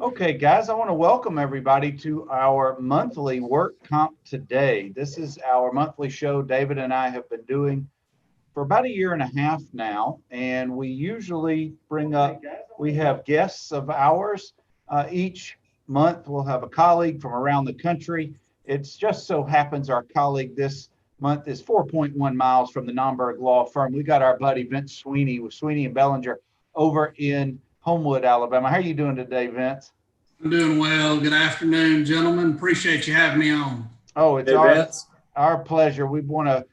Okay, guys, I want to welcome everybody to our monthly Work Comp Today. This is our monthly show David and I have been doing for about a year and a half now, and we usually we have guests of ours. Each month we'll have a colleague from around the country. It's just so happens our colleague this month is 4.1 miles from the Nomberg law firm. We got our buddy Vince Swiney with Swiney Bellenger over in Homewood, Alabama. How are you doing today, Vince? I'm doing well. Good afternoon, gentlemen. Appreciate you having me on. Oh, it's our pleasure. We want to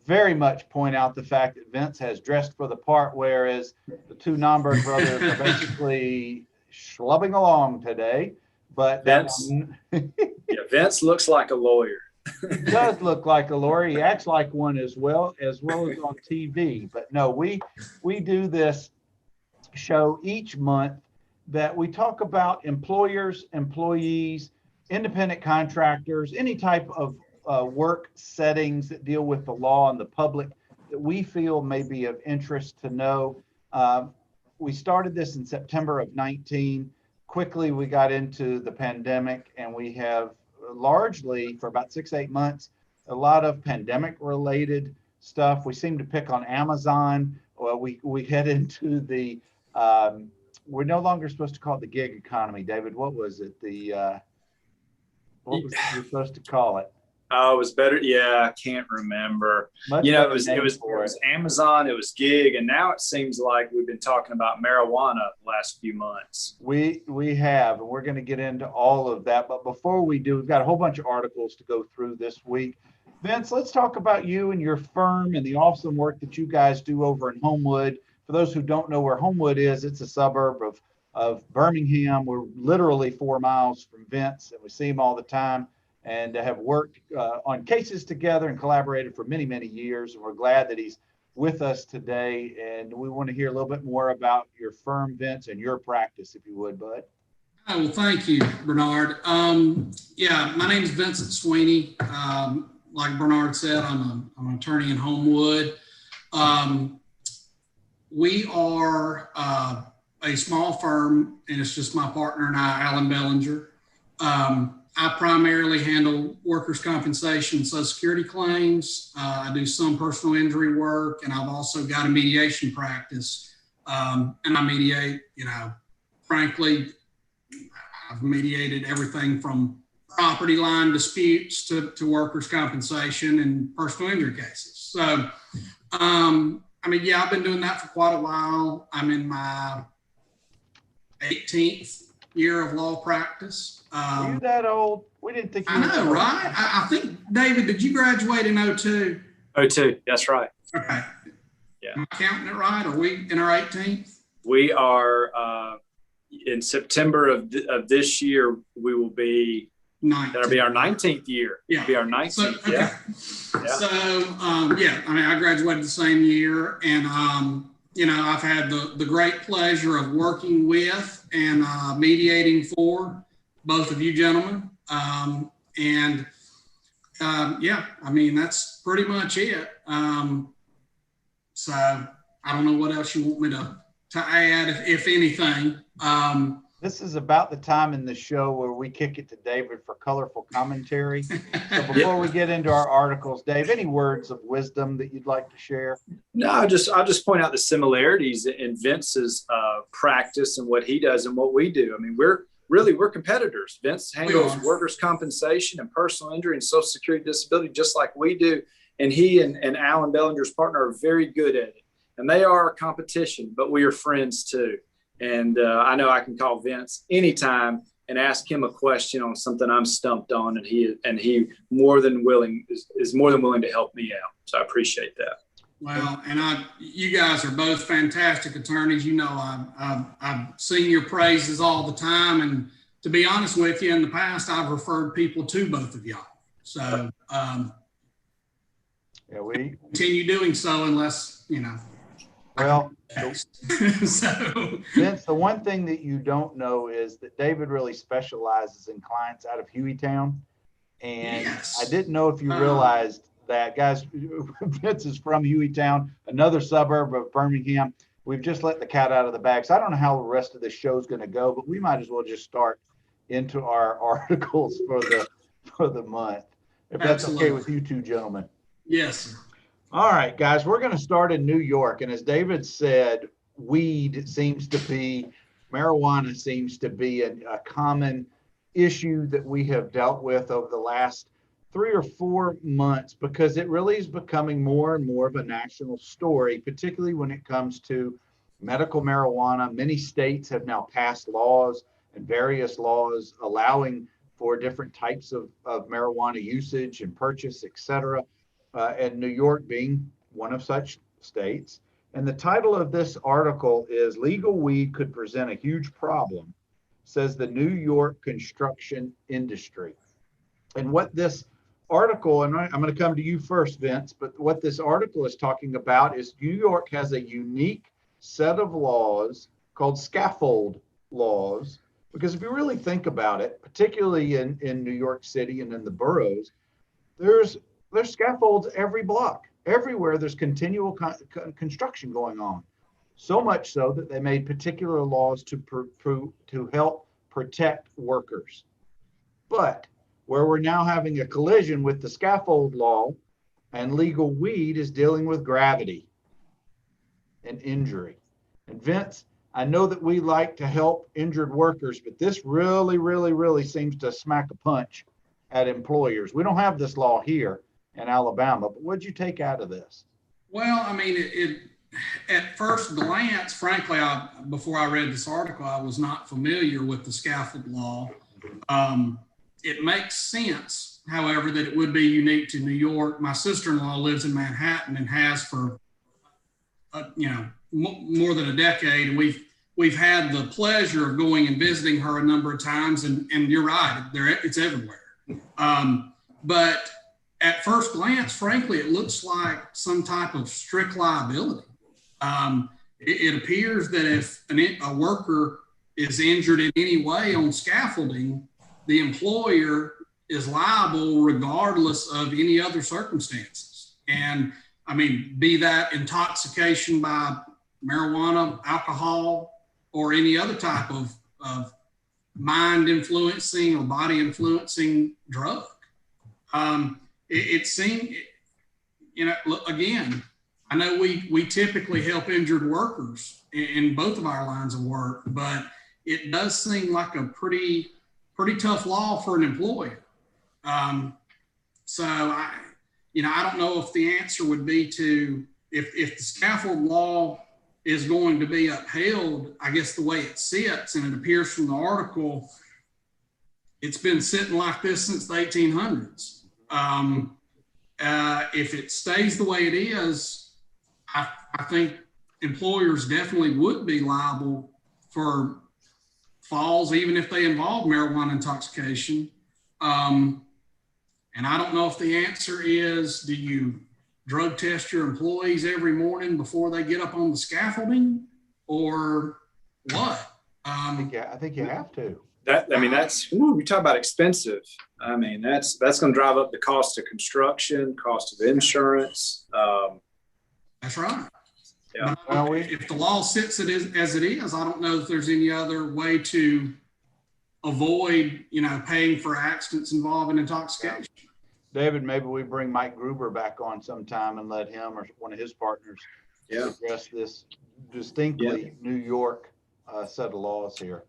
very much point out the fact that Vince has dressed for the part, whereas the two Nomberg brothers are basically schlubbing along today. But Vince looks like a lawyer. He does look like a lawyer. He acts like one as well as on TV. But no, we do this show each month that we talk about employers, employees, independent contractors, any type of work settings that deal with the law and the public that we feel may be of interest to know. We started this in September of 19. Quickly, we got into the pandemic, and we have largely, for about 6-8 months, a lot of pandemic-related stuff. We seem to pick on Amazon. Well, we head into the we're no longer supposed to call it the gig economy, David. What was it? What was we supposed to call it? Oh, it was better. Yeah, I can't remember. It was Amazon, it was gig, and now it seems like we've been talking about marijuana the last few months. We have, and we're going to get into all of that. But before we do, we've got a whole bunch of articles to go through this week. Vince, let's talk about you and your firm and the awesome work that you guys do over in Homewood. For those who don't know where Homewood is, it's a suburb of Birmingham. We're literally 4 miles from Vince, and we see him all the time and have worked on cases together and collaborated for many, many years. And we're glad that he's with us today. And we want to hear a little bit more about your firm, Vince, and your practice, if you would, bud. Oh, well, thank you, Bernard. My name is Vincent Sweeney. Like Bernard said, I'm an attorney in Homewood. We are a small firm, and it's just my partner and I, Alan Bellenger. I primarily handle workers' compensation, Social Security claims. I do some personal injury work, and I've also got a mediation practice. And I mediate, frankly, I've mediated everything from property line disputes to workers' compensation and personal injury cases. So, I've been doing that for quite a while. I'm in my 18th year of law practice. Are you that old? We didn't think you I know, right? I think, David, did you graduate in 02? 02, that's right. Okay. Yeah. Am I counting it right? Are we in our 18th? We are, in September of this year, we will be, that'll be our 19th year. Yeah. It'll be our 19th. So, okay. Yeah. So, I graduated the same year, and, I've had the great pleasure of working with and mediating for both of you gentlemen. That's pretty much it. So I don't know what else you want me to add, if anything. This is about the time in the show where we kick it to David for colorful commentary. So before we get into our articles, Dave, any words of wisdom that you'd like to share? No, I'll just point out the similarities in Vince's practice and what he does and what we do. I mean, we're competitors. Vince handles workers' compensation and personal injury and Social Security disability just like we do. And he and Alan Bellenger's partner are very good at it. And they are a competition, but we are friends too. And I know I can call Vince anytime and ask him a question on something I'm stumped on, and he is more than willing to help me out. So I appreciate that. Well, and you guys are both fantastic attorneys. I've seen your praises all the time, and to be honest with you, in the past I've referred people to both of y'all. So we continue doing so unless Well, so Vince, the one thing that you don't know is that David really specializes in clients out of Hueytown. And yes. I didn't know if you realized that, guys. Vince is from Hueytown, another suburb of Birmingham. we've just let the cat out of the bag. So I don't know how the rest of this show is going to go, but we might as well just start into our articles for the month, if that's okay with you two gentlemen. Yes, sir. All right, guys, we're going to start in New York. And as David said, marijuana seems to be a common issue that we have dealt with over the last 3 or 4 months, because it really is becoming more and more of a national story, particularly when it comes to medical marijuana. Many states have now passed laws and various laws allowing for different types of marijuana usage and purchase, et cetera, and New York being one of such states. And the title of this article is "Legal Weed Could Present a Huge Problem," says the New York construction industry. And what this article, and I'm going to come to you first, Vince, but what this article is talking about is New York has a unique set of laws called scaffold laws. Because if you really think about it, particularly in New York City and in the boroughs, there's scaffolds every block. Everywhere there's continual construction going on. So much so that they made particular laws to help protect workers. But where we're now having a collision with the scaffold law and legal weed is dealing with gravity and injury. And Vince, I know that we like to help injured workers, but this really, really, really seems to smack a punch at employers. We don't have this law here in Alabama, but what'd you take out of this? Well, I mean, it at first glance, frankly, before I read this article, I was not familiar with the scaffold law. It makes sense, however, that it would be unique to New York. My sister-in-law lives in Manhattan and has for, more than a decade. And we've had the pleasure of going and visiting her a number of times. And you're right, it's everywhere. But at first glance, frankly, it looks like some type of strict liability. It appears that if a worker is injured in any way on scaffolding, the employer is liable regardless of any other circumstances. And I mean, be that intoxication by marijuana, alcohol, or any other type of mind influencing or body influencing drug. It seemed, again, I know we typically help injured workers in both of our lines of work, but it does seem like a pretty tough law for an employer. So I don't know if the answer would be to, if the scaffold law is going to be upheld, I guess the way it sits, and it appears from the article, it's been sitting like this since the 1800s. If it stays the way it is, I think employers definitely would be liable for falls, even if they involve marijuana intoxication. And I don't know if the answer is, do you drug test your employees every morning before they get up on the scaffolding, or what? I think you have to. You talk about expensive. I mean, that's going to drive up the cost of construction, cost of insurance. That's right. Yeah. Well, if the law sits as it is, I don't know if there's any other way to avoid, paying for accidents involving intoxication. David, maybe we bring Mike Gruber back on sometime and let him or one of his partners address this distinctly New York set of laws here.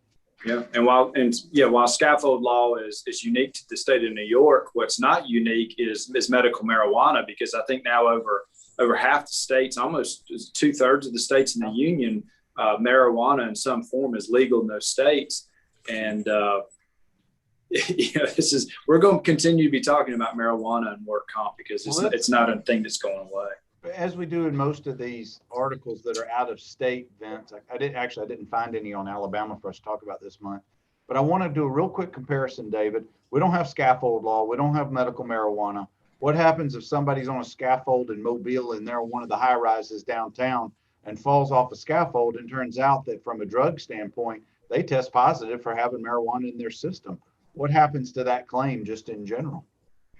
Yeah, and while scaffold law is unique to the state of New York, what's not unique is medical marijuana, because I think now over half the states, almost 2/3 of the states in the union, marijuana in some form is legal in those states. And we're going to continue to be talking about marijuana and work comp, because it's not a thing that's going away. As we do in most of these articles that are out of state, Vince, I didn't find any on Alabama for us to talk about this month, but I want to do a real quick comparison, David. We don't have scaffold law. We don't have medical marijuana. What happens if somebody's on a scaffold in Mobile and they're on one of the high rises downtown and falls off a scaffold, and turns out that from a drug standpoint, they test positive for having marijuana in their system? What happens to that claim just in general?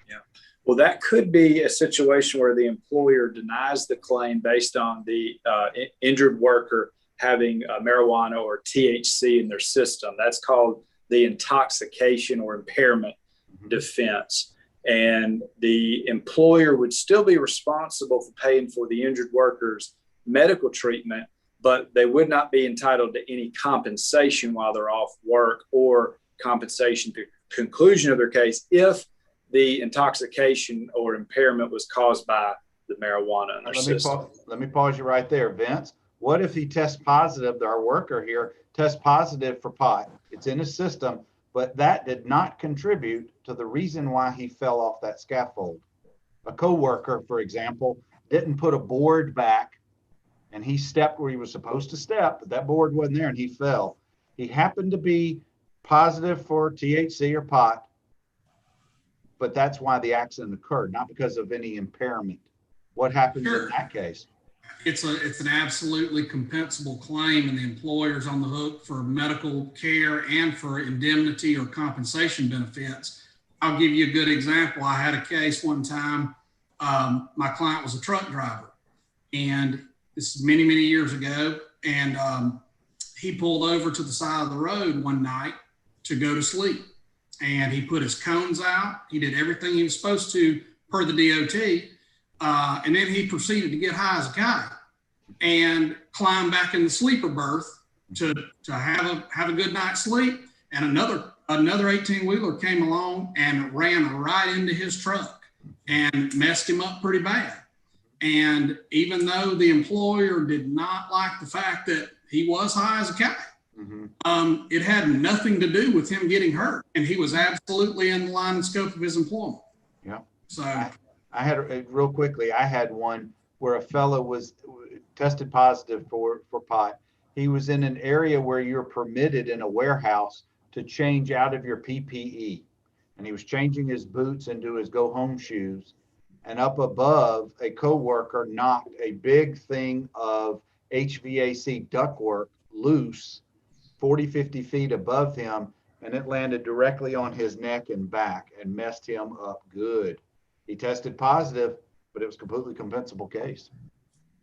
Yeah. Well, that could be a situation where the employer denies the claim based on the injured worker having marijuana or THC in their system. That's called the intoxication or impairment defense. And the employer would still be responsible for paying for the injured worker's medical treatment, but they would not be entitled to any compensation while they're off work or compensation to conclusion of their case if the intoxication or impairment was caused by the marijuana in their system. Let me pause you right there, Vince. What if he tests positive, our worker here tests positive for pot? It's in his system, but that did not contribute to the reason why he fell off that scaffold. A coworker, for example, didn't put a board back and he stepped where he was supposed to step, but that board wasn't there and he fell. He happened to be positive for THC or pot, but that's why the accident occurred, not because of any impairment. What happens in that case? It's an absolutely compensable claim, and the employer's on the hook for medical care and for indemnity or compensation benefits. I'll give you a good example. I had a case one time. My client was a truck driver, and this is many, many years ago. And he pulled over to the side of the road one night to go to sleep. And he put his cones out. He did everything he was supposed to per the DOT. And then he proceeded to get high as a kite and climb back in the sleeper berth to have a good night's sleep. And another 18-wheeler came along and ran right into his truck and messed him up pretty bad. And even though the employer did not like the fact that he was high as a kite, it had nothing to do with him getting hurt. And he was absolutely in the line and scope of his employment. Yeah. So I had real quickly, I had one where a fellow was tested positive for pot. He was in an area where you're permitted in a warehouse to change out of your PPE. And he was changing his boots into his go home shoes. And up above, a coworker knocked a big thing of HVAC ductwork loose 40, 50 feet above him. And it landed directly on his neck and back and messed him up good. He tested positive, but it was a completely compensable case.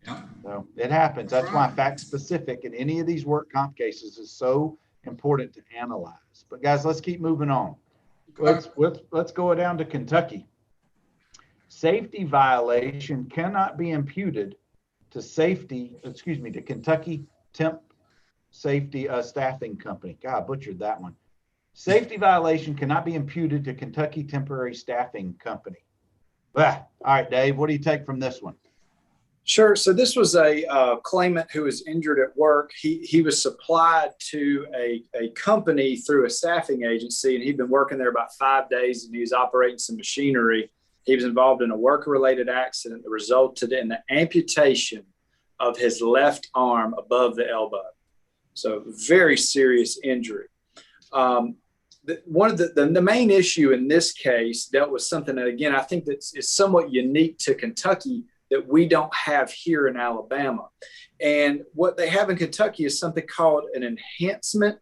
yeah. So it happens. That's why fact specific in any of these work comp cases is so important to analyze. But guys, let's keep moving on. Let's go down to Kentucky. Safety violation cannot be imputed to to Kentucky Temp Safety Staffing Company. God, I butchered that one. Safety violation cannot be imputed to Kentucky Temporary Staffing Company. All right, Dave, what do you take from this one? Sure. So this was a claimant who was injured at work. He was supplied to a company through a staffing agency, and he'd been working there about 5 days, and he was operating some machinery. He was involved in a work-related accident that resulted in the amputation of his left arm above the elbow. So very serious injury. One of the main issue in this case dealt with something that, again, I think that is somewhat unique to Kentucky that we don't have here in Alabama. And what they have in Kentucky is something called an enhancement,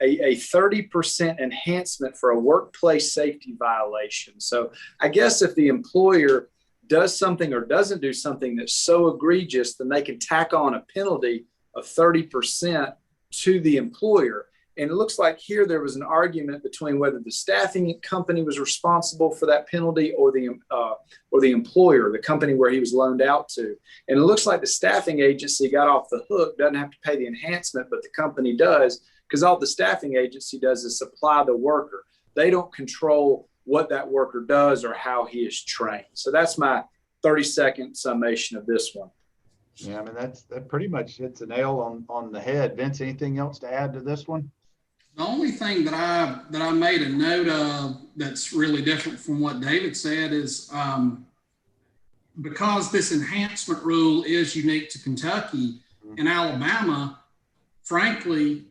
a 30% enhancement for a workplace safety violation. So I guess if the employer does something or doesn't do something that's so egregious, then they can tack on a penalty of 30% to the employer. And it looks like here there was an argument between whether the staffing company was responsible for that penalty or the employer, the company where he was loaned out to. And it looks like the staffing agency got off the hook, doesn't have to pay the enhancement, but the company does, because all the staffing agency does is supply the worker. They don't control what that worker does or how he is trained. So that's my 30-second summation of this one. Yeah, I mean, that pretty much hits a nail on the head. Vince, anything else to add to this one? The only thing that I made a note of that's really different from what David said is because this enhancement rule is unique to Kentucky, in Alabama, frankly,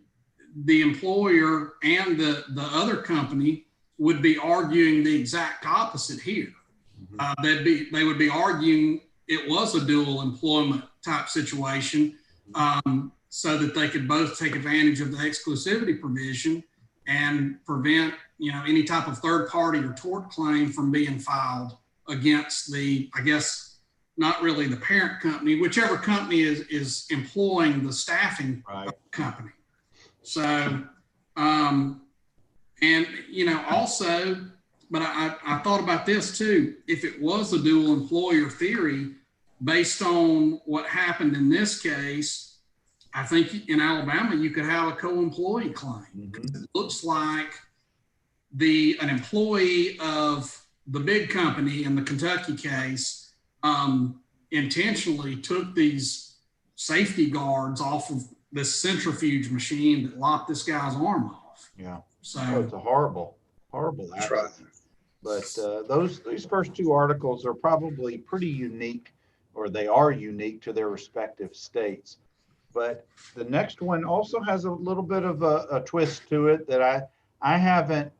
the employer and the other company would be arguing the exact opposite here. They would be arguing it was a dual employment type situation. So that they could both take advantage of the exclusivity provision and prevent, any type of third party or tort claim from being filed against the, I guess, not really the parent company, whichever company is employing the staffing company. So, and, you know, also, but I thought about this too. If it was a dual employer theory, based on what happened in this case, I think in Alabama, you could have a co-employee claim. Mm-hmm. It looks like an employee of the big company in the Kentucky case intentionally took these safety guards off of this centrifuge machine that lopped this guy's arm off. Yeah. So it's a horrible accident. But these first two articles are probably pretty unique, or they are unique to their respective states. But the next one also has a little bit of a twist to it that I haven't,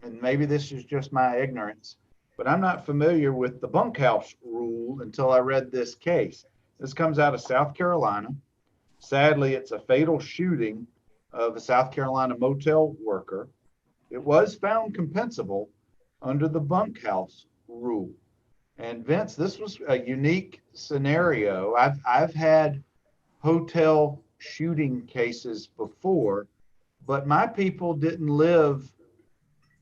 and maybe this is just my ignorance, but I'm not familiar with the Bunkhouse Rule until I read this case. This comes out of South Carolina. Sadly, it's a fatal shooting of a South Carolina motel worker. It was found compensable under the Bunkhouse Rule. And Vince, this was a unique scenario. I've had hotel shooting cases before, but my people didn't live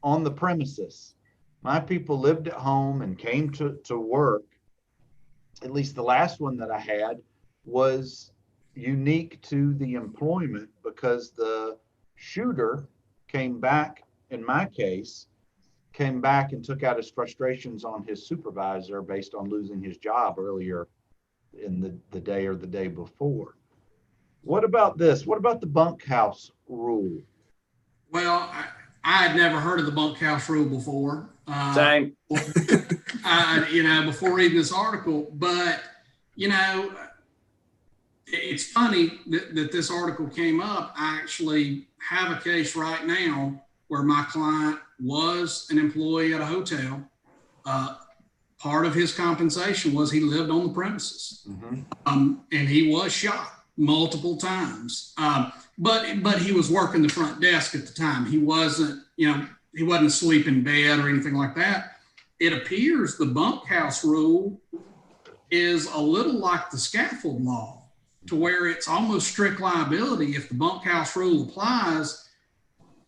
on the premises. My people lived at home and came to work. At least the last one that I had was unique to the employment because the shooter came back, in my case, came back and took out his frustrations on his supervisor based on losing his job earlier in the day or the day before. What about this? What about the Bunkhouse Rule? Well, I had never heard of the Bunkhouse Rule before. Same. You know, before reading this article, but, you know, it's funny that this article came up. I actually have a case right now where my client was an employee at a hotel. Part of his compensation was he lived on the premises. Mm-hmm. And he was shot multiple times. But he was working the front desk at the time. He wasn't, you know, he wasn't asleep in bed or anything like that. It appears the Bunkhouse Rule is a little like the scaffold law, to where it's almost strict liability. If the Bunkhouse Rule applies,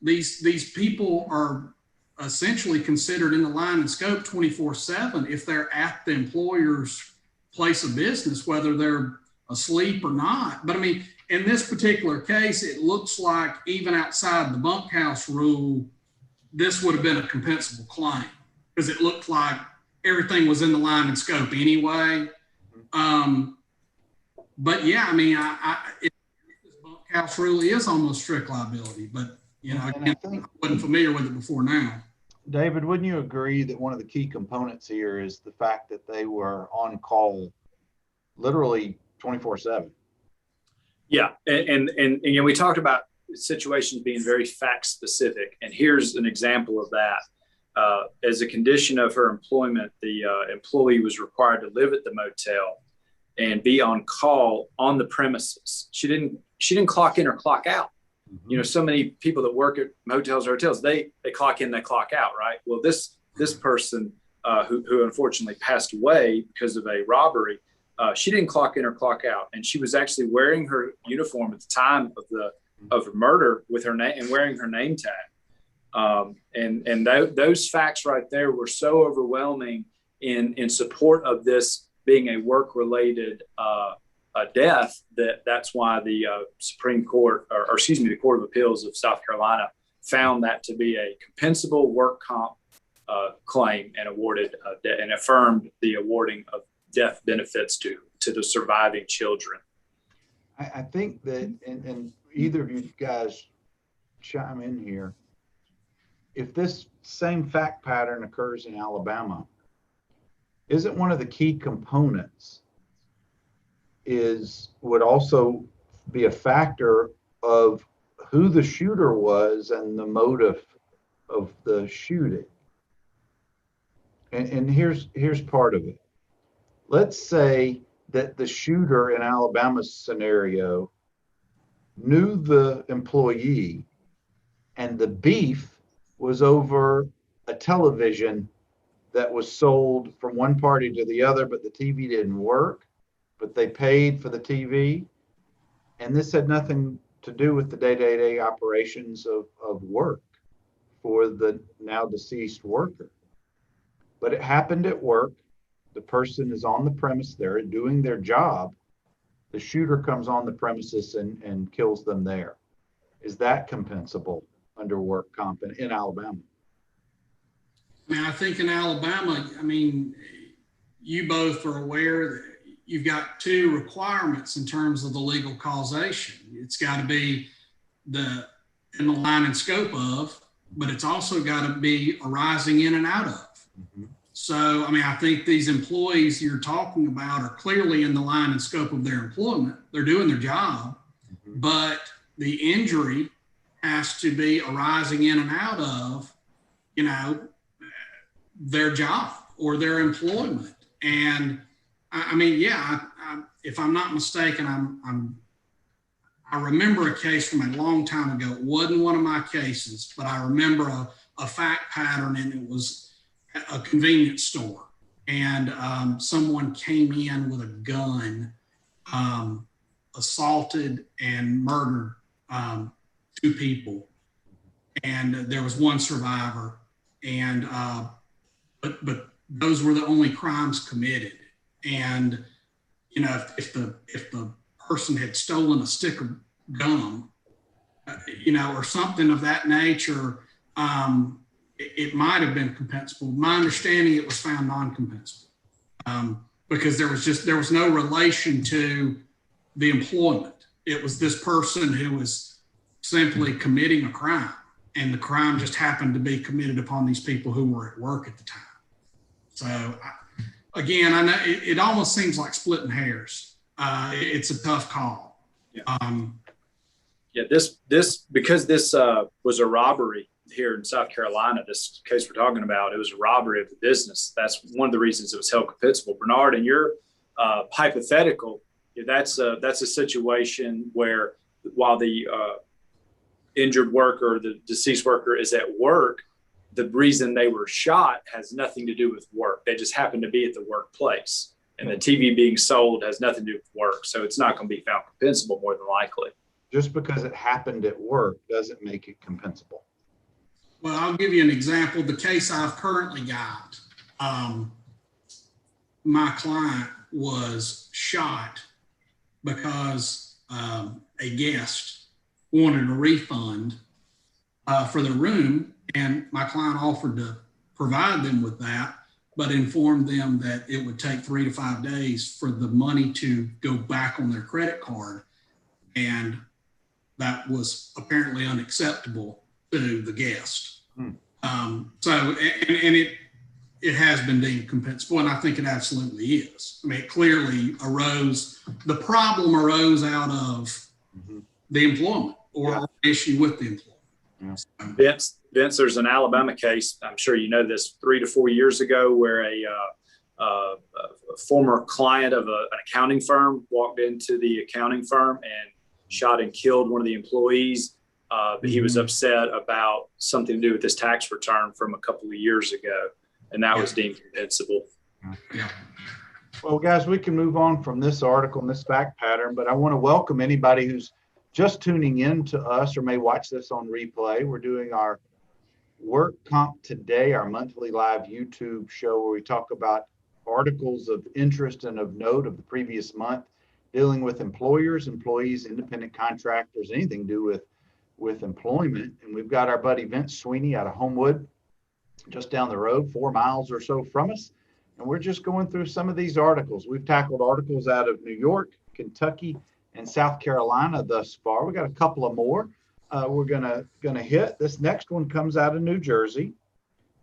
these people are essentially considered in the line and scope 24/7 if they're at the employer's place of business, whether they're asleep or not. But I mean, in this particular case, it looks like even outside the Bunkhouse Rule, this would have been a compensable claim because it looked like everything was in the line and scope anyway. But yeah, I mean, this Bunkhouse Rule is almost strict liability, but you know, I wasn't familiar with it before now. David, wouldn't you agree that one of the key components here is the fact that they were on call literally 24/7? Yeah, and you know, we talked about situations being very fact specific, and here's an example of that. As a condition of her employment, the employee was required to live at the motel and be on call on the premises. She didn't clock in or clock out. Mm-hmm. You know, so many people that work at motels or hotels, they clock in, they clock out, right? Well, this person who unfortunately passed away because of a robbery, she didn't clock in or clock out, and she was actually wearing her uniform at the time of her murder with her name and wearing her name tag. And those facts right there were so overwhelming in support of this being a work-related death that's why the Supreme Court, or excuse me, the Court of Appeals of South Carolina found that to be a compensable work comp claim and awarded and affirmed the awarding of death benefits to the surviving children. I think that, and either of you guys chime in here, if this same fact pattern occurs in Alabama, isn't one of the key components would also be a factor of who the shooter was and the motive of the shooting? And here's part of it. Let's say that the shooter in Alabama's scenario knew the employee and the beef was over a television that was sold from one party to the other, but the TV didn't work, but they paid for the TV. And this had nothing to do with the day-to-day operations of work for the now deceased worker. But it happened at work. The person is on the premise, they're doing their job. The shooter comes on the premises and kills them there. Is that compensable under work comp in Alabama? I mean, I think in Alabama, I mean, you both are aware that you've got two requirements in terms of the legal causation. It's got to be in the line and scope of, but it's also got to be arising in and out of. Mm-hmm. So, I mean, I think these employees you're talking about are clearly in the line and scope of their employment. They're doing their job, Mm-hmm. but the injury has to be arising in and out of, you know, their job or their employment. And I mean, yeah, if I'm not mistaken, I remember a case from a long time ago. It wasn't one of my cases, but I remember a fact pattern, and it was a convenience store. And someone came in with a gun, assaulted and murdered two people. And there was one survivor. And but those were the only crimes committed. And you know, if the person had stolen a stick of gum, you know, or something of that nature, it might have been compensable. My understanding, it was found non-compensable because there was no relation to the employment. It was this person who was simply committing a crime, and the crime just happened to be committed upon these people who were at work at the time. So again, I know it almost seems like splitting hairs. It's a tough call. Yeah. This because this was a robbery here in South Carolina. This case we're talking about, it was a robbery of the business. That's one of the reasons it was held compensable. Bernard, in your hypothetical, that's a situation where while the injured worker, the deceased worker, is at work, the reason they were shot has nothing to do with work. They just happened to be at the workplace, and the TV being sold has nothing to do with work. So it's not going to be found compensable more than likely. Just because it happened at work doesn't make it compensable. Well, I'll give you an example. The case I've currently got, my client was shot because a guest wanted a refund for the room, and my client offered to provide them with that, but informed them that it would take 3 to 5 days for the money to go back on their credit card. And that was apparently unacceptable to the guest. So it has been deemed compensable, and I think it absolutely is. I mean, it clearly the problem arose out of the employment or issue with the employment. Yeah. Vince, there's an Alabama case, I'm sure you know this, 3 to 4 years ago, where a former client of an accounting firm walked into the accounting firm and shot and killed one of the employees. But he was upset about something to do with his tax return from a couple of years ago, and that was deemed compensable. Yeah. Well, guys, we can move on from this article and this fact pattern, but I want to welcome anybody who's just tuning in to us or may watch this on replay. We're doing our Work Comp Today, our monthly live YouTube show where we talk about articles of interest and of note of the previous month, dealing with employers, employees, independent contractors, anything to do with employment. And we've got our buddy Vince Swiney out of Homewood, just down the road, 4 miles or so from us. And we're just going through some of these articles. We've tackled articles out of New York, Kentucky, and South Carolina thus far. We got a couple of more we're gonna hit. This next one comes out of New Jersey,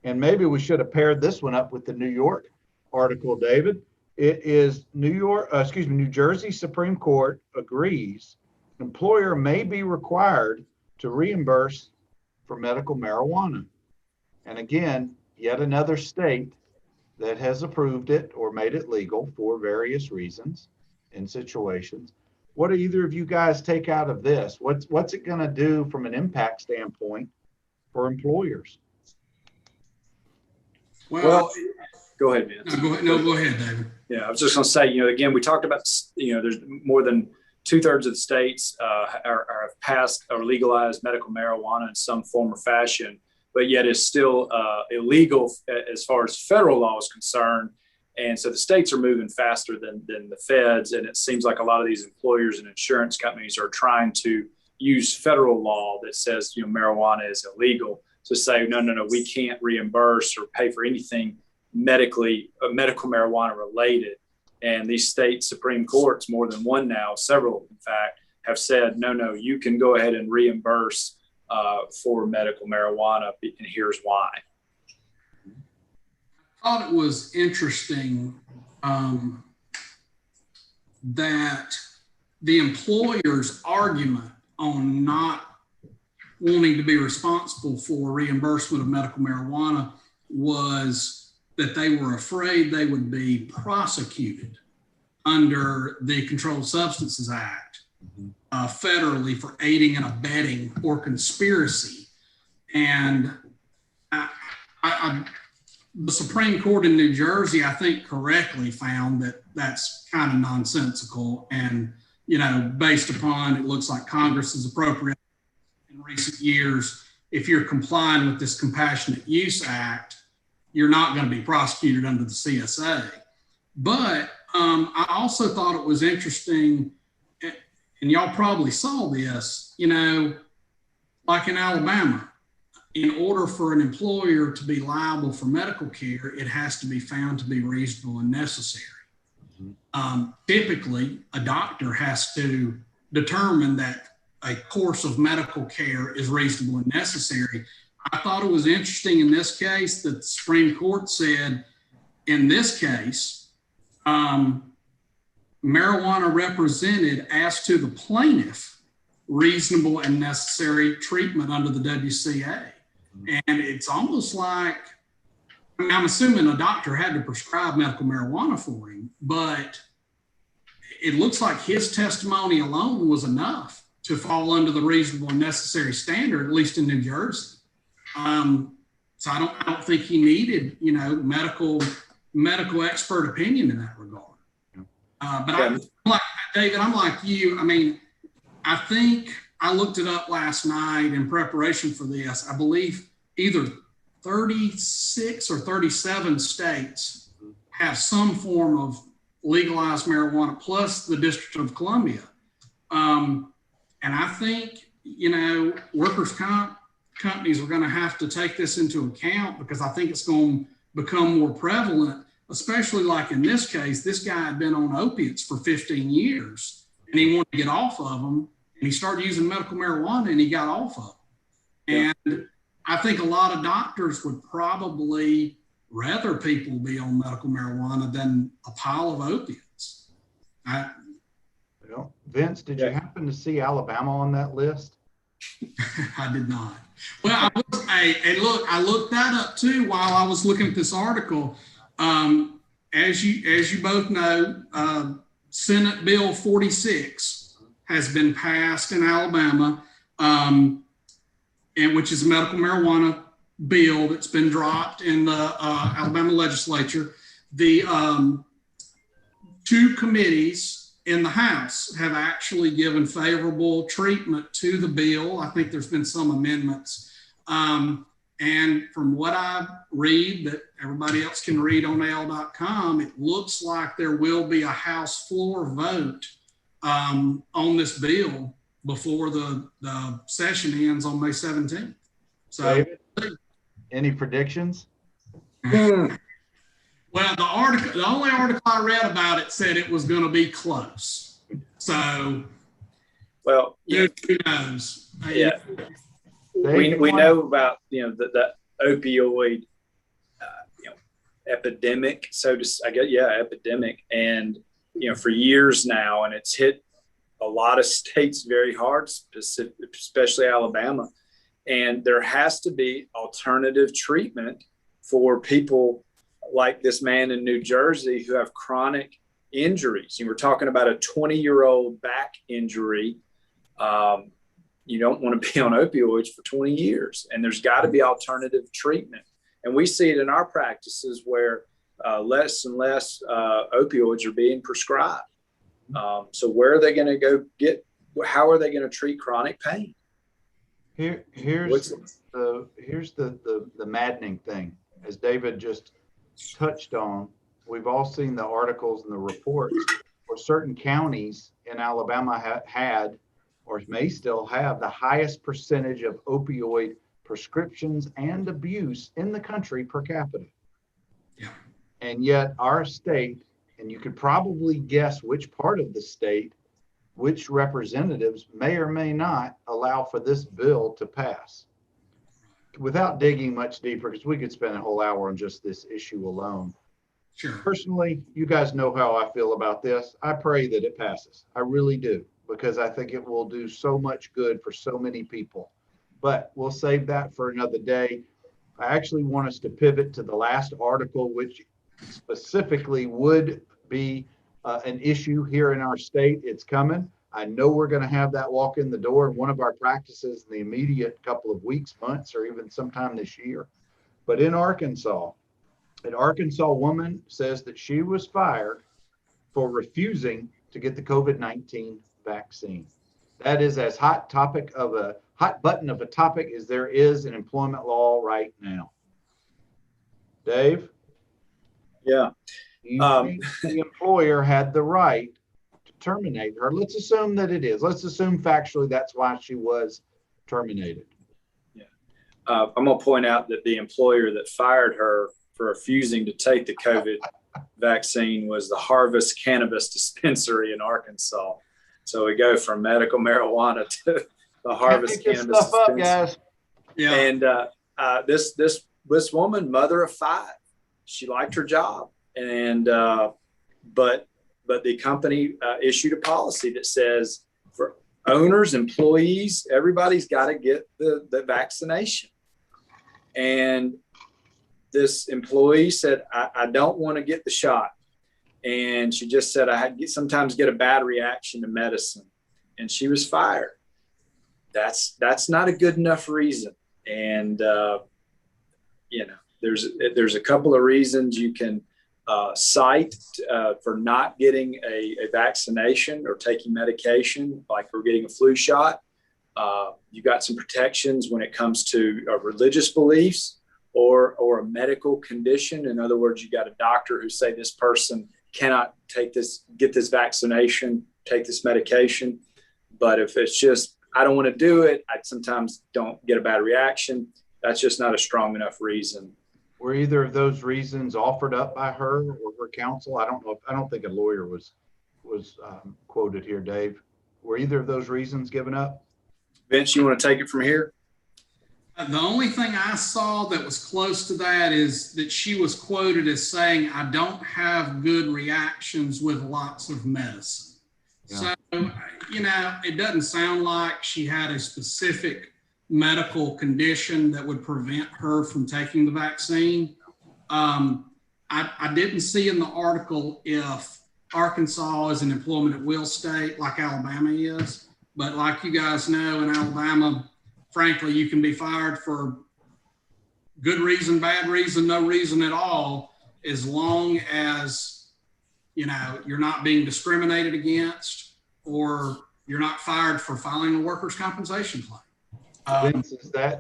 and maybe we should have paired this one up with the New York article, David. It is New Jersey Supreme Court agrees employer may be required to reimburse for medical marijuana. And again, yet another state that has approved it or made it legal for various reasons and situations. What do either of you guys take out of this? What's it going to do from an impact standpoint for employers? Well, Go ahead, Vince. Go ahead, David. Yeah, I was just going to say, again, we talked about, there's more than 2/3 of the states have passed or legalized medical marijuana in some form or fashion, but yet it's still illegal as far as federal law is concerned. And so the states are moving faster than the feds. And it seems like a lot of these employers and insurance companies are trying to use federal law that says, marijuana is illegal to say, no, we can't reimburse or pay for anything medical marijuana related. And these state Supreme Courts, more than one now, several in fact, have said, no, you can go ahead and reimburse for medical marijuana, and here's why. I thought it was interesting that the employer's argument on not wanting to be responsible for reimbursement of medical marijuana was that they were afraid they would be prosecuted under the Controlled Substances Act federally for aiding and abetting or conspiracy. And the Supreme Court in New Jersey, I think, correctly found that that's kind of nonsensical. And, based upon, it looks like Congress has appropriated in recent years, if you're complying with this Compassionate Use Act, you're not going to be prosecuted under the CSA. But I also thought it was interesting, and y'all probably saw this, like in Alabama, in order for an employer to be liable for medical care, it has to be found to be reasonable and necessary. Typically, a doctor has to determine that a course of medical care is reasonable and necessary. I thought it was interesting in this case that the Supreme Court said, in this case, marijuana represented, as to the plaintiff, reasonable and necessary treatment under the WCA. And it's almost like, I'm assuming a doctor had to prescribe medical marijuana for him, but it looks like his testimony alone was enough to fall under the reasonable and necessary standard, at least in New Jersey. So I don't think he needed, medical expert opinion in that regard. But I'm like David, I'm like you. I mean, I think I looked it up last night in preparation for this. I believe either 36 or 37 states have some form of legalized marijuana, plus the District of Columbia. And I think, workers' companies are going to have to take this into account, because I think it's going to become more prevalent, especially like in this case. This guy had been on opiates for 15 years and he wanted to get off of them, and he started using medical marijuana and he got off of them. And I think a lot of doctors would probably rather people be on medical marijuana than a pile of opiates. Vince, did you happen to see Alabama on that list? I did not. Well, I looked that up too while I was looking at this article. As you both know, Senate Bill 46 has been passed in Alabama, and which is a medical marijuana bill that's been dropped in the Alabama legislature. The two committees in the House have actually given favorable treatment to the bill. I think there's been some amendments. And from what I read, that everybody else can read on AL.com, it looks like there will be a House floor vote on this bill before the session ends on May 17th. So, David, any predictions? Well, the only article I read about it said it was going to be close. So, well, who knows? Yeah. We know about the opioid epidemic, epidemic, and for years now, and it's hit a lot of states very hard, especially Alabama. And there has to be alternative treatment for people like this man in New Jersey who have chronic injuries. You were talking about a 20-year-old back injury. You don't want to be on opioids for 20 years, and there's got to be alternative treatment. And we see it in our practices where, less and less opioids are being prescribed. So where are they going to go get? How are they going to treat chronic pain? Here's the maddening thing, as David just touched on. We've all seen the articles and the reports where certain counties in Alabama had or may still have the highest percentage of opioid prescriptions and abuse in the country per capita. Yeah. And yet our state, and you could probably guess which part of the state, which representatives may or may not allow for this bill to pass. Without digging much deeper, because we could spend a whole hour on just this issue alone. Sure. Personally, you guys know how I feel about this. I pray that it passes. I really do, because I think it will do so much good for so many people. But we'll save that for another day. I actually want us to pivot to the last article, which specifically would be an issue here in our state. It's coming. I know we're going to have that walk in the door in one of our practices in the immediate couple of weeks, months, or even sometime this year. But in Arkansas, an Arkansas woman says that she was fired for refusing to get the COVID-19 vaccine. That is as hot button of a topic as there is in employment law right now. Dave? Yeah. You think the employer had the right to terminate her? Let's assume that it is. Let's assume factually that's why she was terminated. Yeah. I'm going to point out that the employer that fired her for refusing to take the COVID vaccine was the Harvest Cannabis Dispensary in Arkansas. So we go from medical marijuana to the Harvest Cannabis Dispensary. Guys. Yeah. And this woman, mother of 5, she liked her job, and but the company issued a policy that says for owners, employees, everybody's got to get the vaccination. And this employee said, I don't want to get the shot. And she just said, I sometimes get a bad reaction to medicine. And she was fired. That's not a good enough reason. And, there's a couple of reasons you can cite for not getting a vaccination or taking medication, like for getting a flu shot. You got some protections when it comes to religious beliefs or a medical condition. In other words, you got a doctor who say this person cannot get this vaccination, take this medication. But if it's just, I don't want to do it, I sometimes don't get a bad reaction. That's just not a strong enough reason. Were either of those reasons offered up by her or her counsel? I don't know. I don't think a lawyer was quoted here, Dave. Were either of those reasons given up? Vince, you want to take it from here? The only thing I saw that was close to that is that she was quoted as saying, I don't have good reactions with lots of medicine. Yeah. So, it doesn't sound like she had a specific medical condition that would prevent her from taking the vaccine. I didn't see in the article if Arkansas is an employment at will state like Alabama is, but like you guys know, in Alabama, frankly, you can be fired for good reason, bad reason, no reason at all, as long as, you're not being discriminated against or you're not fired for filing a workers' compensation claim. Vince,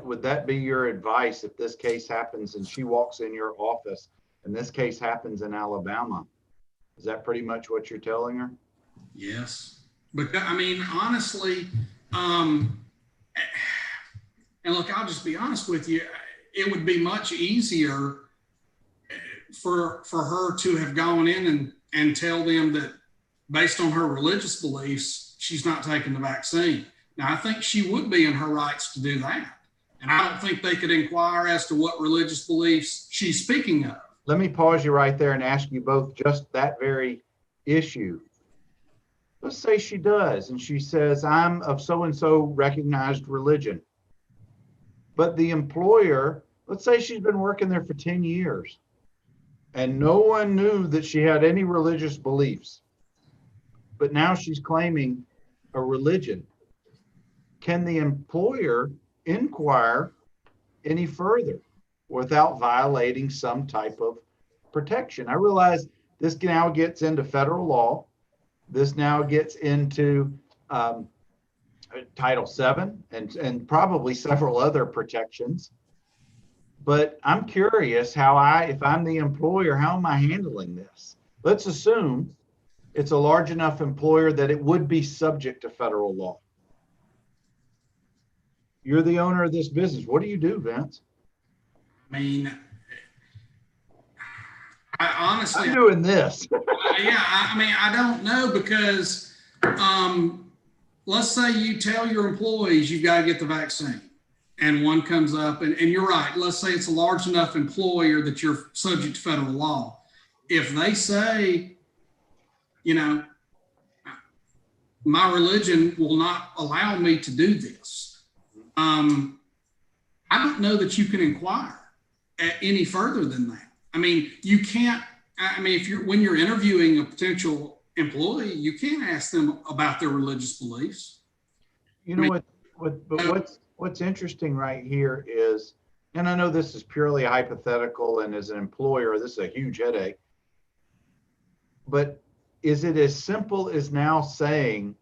would that be your advice if this case happens and she walks in your office and this case happens in Alabama? Is that pretty much what you're telling her? Yes. Because, honestly, and look, I'll just be honest with you. It would be much easier for her to have gone in and tell them that based on her religious beliefs, she's not taking the vaccine. Now, I think she would be in her rights to do that. And I don't think they could inquire as to what religious beliefs she's speaking of. Let me pause you right there and ask you both just that very issue. Let's say she does, and she says, I'm of so-and-so recognized religion. But the employer, let's say she's been working there for 10 years, and no one knew that she had any religious beliefs. But now she's claiming a religion. Can the employer inquire any further without violating some type of protection. I realize this now gets into federal law. This now gets into Title VII and probably several other protections. But I'm curious if I'm the employer, how am I handling this? Let's assume it's a large enough employer that it would be subject to federal law. You're the owner of this business. What do you do, Vince? I mean, I honestly, I'm doing this. I mean, I don't know because let's say you tell your employees you've got to get the vaccine and one comes up and you're right. Let's say it's a large enough employer that you're subject to federal law. If they say, you know, my religion will not allow me to do this, I don't know that you can inquire any further than that. I mean, you can't, I mean, when you're interviewing a potential employee, you can't ask them about their religious beliefs. You know what's interesting right here is, and I know this is purely hypothetical, and as an employer, this is a huge headache, but is it as simple as now saying,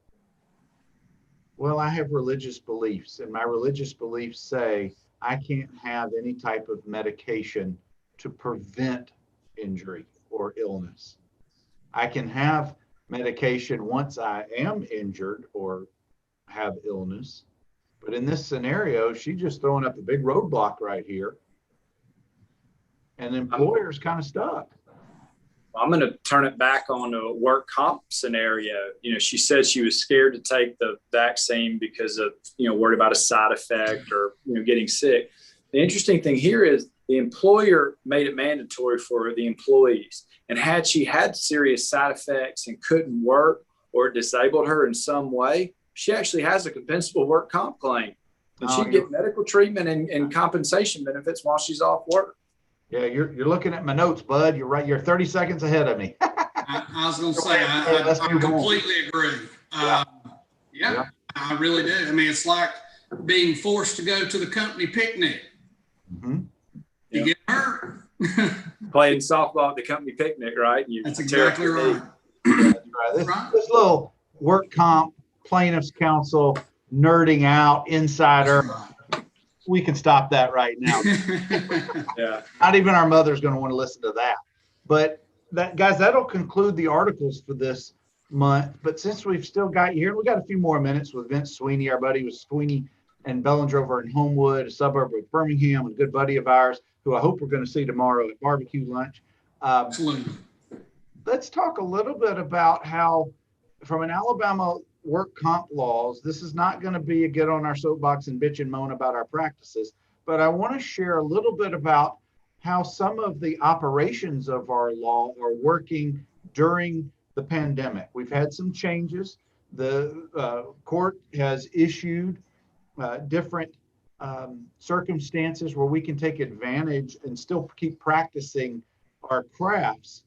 well, I have religious beliefs, and my religious beliefs say I can't have any type of medication to prevent injury or illness. I can have medication once I am injured or have illness. But in this scenario, she's just throwing up a big roadblock right here. And the employer's kind of stuck. I'm going to turn it back on a work comp scenario. You know, she said she was scared to take the vaccine because of, worried about a side effect or, getting sick. The interesting thing here is the employer made it mandatory for the employees. And had she had serious side effects and couldn't work or disabled her in some way, she actually has a compensable work comp claim. And she'd get medical treatment and compensation benefits while she's off work. Yeah, you're looking at my notes, bud. You're right. You're 30 seconds ahead of me. I was going to say, I completely agree. Yeah, I really do. I mean, it's like being forced to go to the company picnic. Mm-hmm. You get hurt. Playing softball at the company picnic, right? That's exactly right. That's right. This little work comp plaintiffs counsel nerding out insider. We can stop that right now. Yeah. Not even our mother's going to want to listen to that. But guys, that'll conclude the articles for this month. But since we've still got you here, we got a few more minutes with Vince Sweeney, our buddy with Swiney and Bellenger over in Homewood, a suburb of Birmingham, a good buddy of ours who I hope we're going to see tomorrow at barbecue lunch. Absolutely. Let's talk a little bit about how, from an Alabama work comp laws, this is not going to be a get on our soapbox and bitch and moan about our practices, but I want to share a little bit about how some of the operations of our law are working during the pandemic. We've had some changes. The court has issued different circumstances where we can take advantage and still keep practicing our crafts,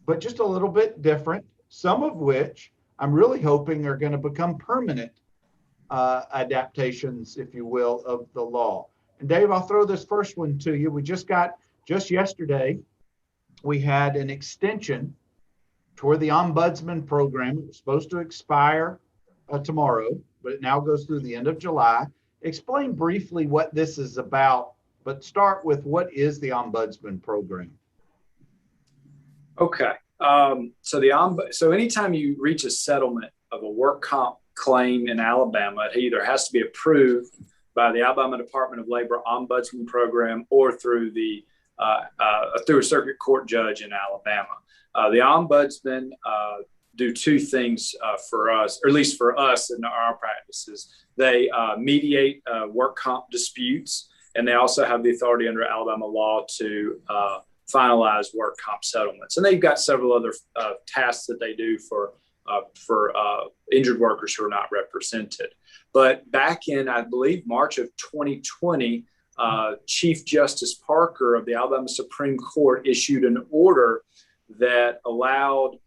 but just a little bit different, some of which I'm really hoping are going to become permanent adaptations, if you will, of the law. And Dave, I'll throw this first one to you. We just yesterday, we had an extension toward the ombudsman program. It was supposed to expire tomorrow, but it now goes through the end of July. Explain briefly what this is about, but start with what is the ombudsman program? Okay. So anytime you reach a settlement of a work comp claim in Alabama, it either has to be approved by the Alabama Department of Labor Ombudsman Program or through through a circuit court judge in Alabama. The ombudsman do two things for us, or at least for us in our practices. They mediate work comp disputes, and they also have the authority under Alabama law to finalize work comp settlements. And they've got several other tasks that they do for injured workers who are not represented. But back in, I believe, March of 2020, Chief Justice Parker of the Alabama Supreme Court issued an order that allowed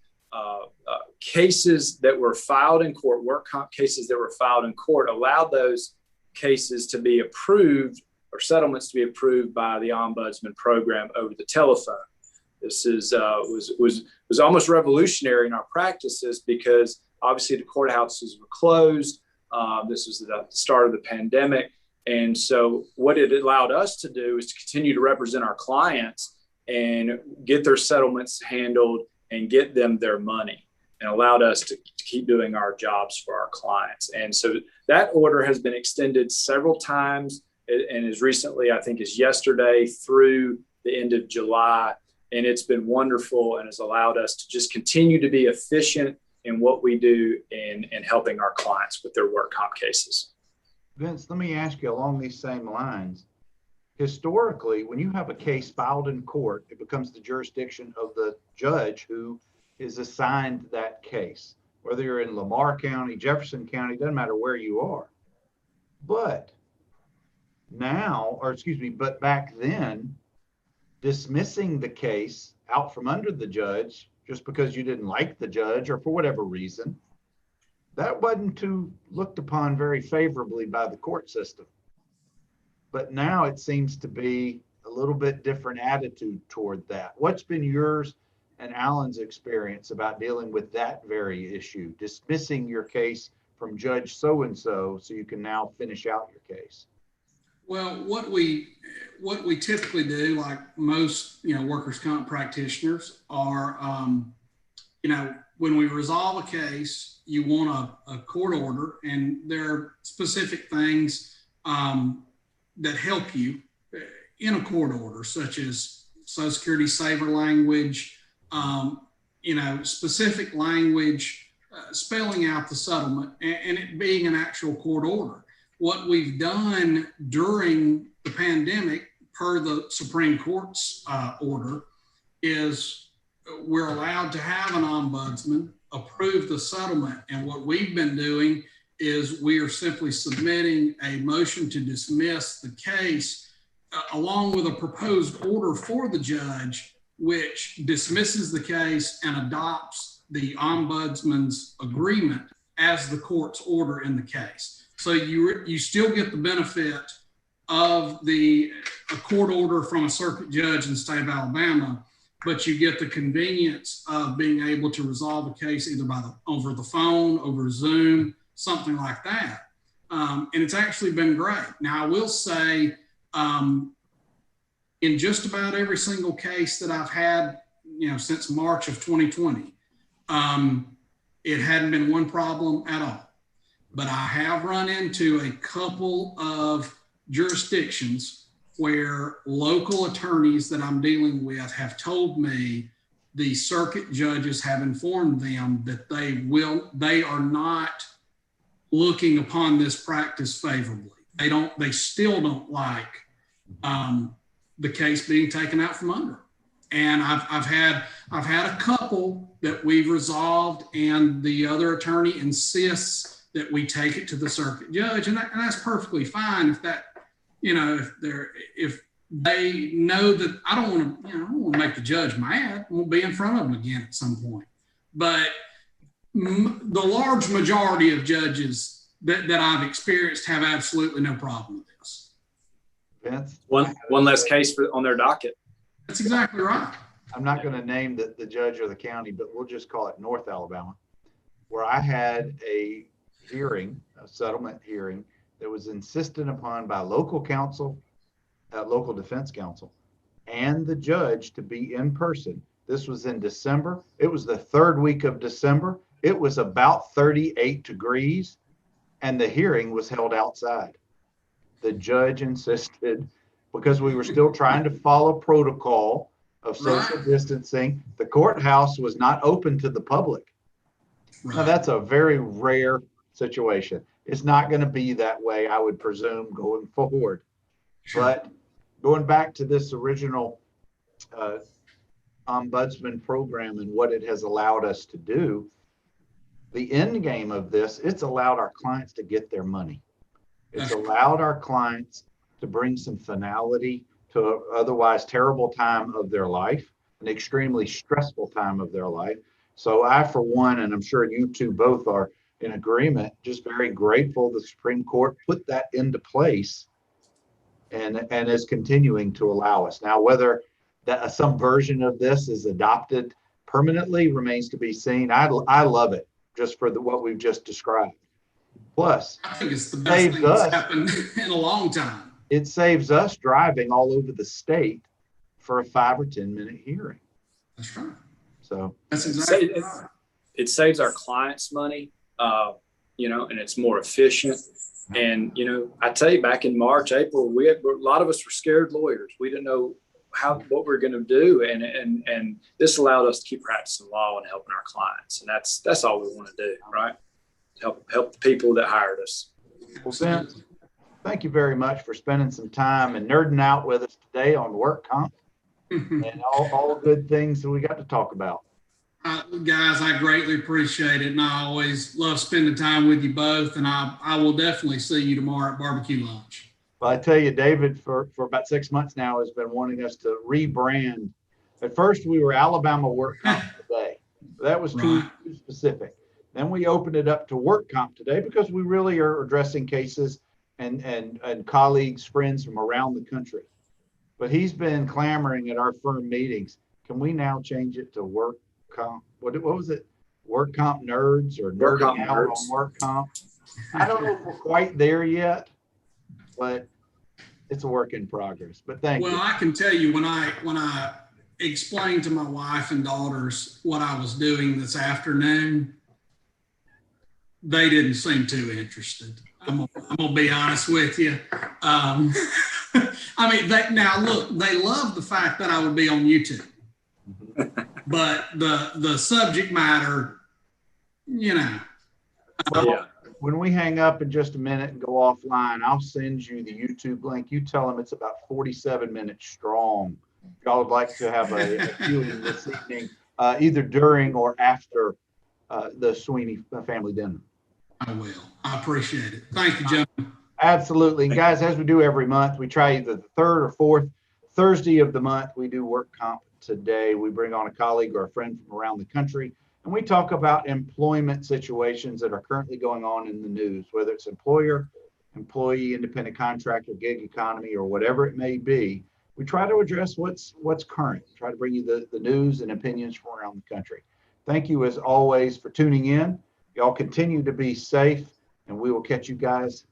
cases that were filed in court, work comp cases that were filed in court, allowed those cases to be approved or settlements to be approved by the ombudsman program over the telephone. This is was almost revolutionary in our practices because obviously the courthouses were closed. This was the start of the pandemic. And so what it allowed us to do is to continue to represent our clients and get their settlements handled and get them their money, and allowed us to keep doing our jobs for our clients. And so that order has been extended several times, and as recently, I think, as yesterday through the end of July. And it's been wonderful and has allowed us to just continue to be efficient in what we do in helping our clients with their work comp cases. Vince, let me ask you along these same lines. Historically, when you have a case filed in court, it becomes the jurisdiction of the judge who is assigned that case, whether you're in Lamar County, Jefferson County, doesn't matter where you are. But but back then, dismissing the case out from under the judge just because you didn't like the judge or for whatever reason, that wasn't looked upon very favorably by the court system. But now it seems to be a little bit different attitude toward that. What's been yours and Alan's experience about dealing with that very issue, dismissing your case from Judge so-and-so so you can now finish out your case? Well, what we typically do, like most, workers' comp practitioners, are, when we resolve a case, you want a court order, and there are specific things that help you in a court order, such as Social Security saver language, specific language, spelling out the settlement, and it being an actual court order. What we've done during the pandemic, per the Supreme Court's order, is we're allowed to have an ombudsman approve the settlement. And what we've been doing is we are simply submitting a motion to dismiss the case along with a proposed order for the judge, which dismisses the case and adopts the ombudsman's agreement as the court's order in the case. So you still get the benefit of a court order from a circuit judge in the state of Alabama, but you get the convenience of being able to resolve a case either over the phone, over Zoom, something like that. And it's actually been great. Now, I will say, in just about every single case that I've had, since March of 2020, it hadn't been one problem at all. But I have run into a couple of jurisdictions where local attorneys that I'm dealing with have told me the circuit judges have informed them that they are not looking upon this practice favorably. They still don't like the case being taken out from under. And I've had a couple that we've resolved, and the other attorney insists that we take it to the circuit judge, and that's perfectly fine if that, if they know that I don't want to make the judge mad. We'll be in front of them again at some point. But the large majority of judges that I've experienced have absolutely no problem with this. Vince? One less case on their docket. That's exactly right. I'm not going to name the judge or the county, but we'll just call it North Alabama, where I had a settlement hearing that was insisted upon by local counsel, local defense counsel, and the judge to be in person. This was in December. It was the third week of December. It was about 38 degrees, and the hearing was held outside. The judge insisted, because we were still trying to follow protocol of social distancing, the courthouse was not open to the public. Right. Now, that's a very rare situation. It's not going to be that way, I would presume, going forward. Sure. But going back to this original ombudsman program and what it has allowed us to do, the end game of this, it's allowed our clients to get their money. It's allowed our clients to bring some finality to an otherwise terrible time of their life, an extremely stressful time of their life. So I, for one, and I'm sure you two both are in agreement, just very grateful the Supreme Court put that into place and is continuing to allow us. Now, whether that some version of this is adopted permanently remains to be seen. I love it just for what we've just described. Plus, I think it's the best thing that's happened in a long time. It saves us driving all over the state for a 5 or 10 minute hearing. That's right. So that's exactly right. It saves our clients money, you know, and it's more efficient. And, you know, I tell you, back in March, April, a lot of us were scared lawyers. We didn't know what we're going to do. And this allowed us to keep practicing law and helping our clients. And that's all we want to do, right? Help the people that hired us. Well, Vince, thank you very much for spending some time and nerding out with us today on work comp and all good things that we got to talk about. Guys, I greatly appreciate it. And I always love spending time with you both. And I will definitely see you tomorrow at barbecue lunch. Well, I tell you, David, for about 6 months now, has been wanting us to rebrand. At first, we were Alabama Work Comp Today. That was too specific. Then we opened it up to Work Comp Today because we really are addressing cases and colleagues, friends from around the country. But he's been clamoring at our firm meetings. Can we now change it to Work Comp? What was it? Work Comp Nerds or Nerding Out on Work Comp? I don't know if we're quite there yet, but it's a work in progress. But thank you. Well, I can tell you when I explained to my wife and daughters what I was doing this afternoon, they didn't seem too interested. I'm gonna be honest with you. I mean, they love the fact that I would be on YouTube, but the subject matter, you know. Well, when we hang up in just a minute and go offline, I'll send you the YouTube link. You tell them it's about 47 minutes strong. If y'all would like to have a viewing this evening, either during or after the Sweeney family dinner. I will. I appreciate it. Thank you, gentlemen. Absolutely. And guys, as we do every month, we try either the third or fourth Thursday of the month. We do Work Comp Today. We bring on a colleague or a friend from around the country, and we talk about employment situations that are currently going on in the news, whether it's employer, employee, independent contractor, gig economy, or whatever it may be. We try to address what's current, try to bring you the news and opinions from around the country. Thank you, as always, for tuning in. Y'all continue to be safe, and we will catch you guys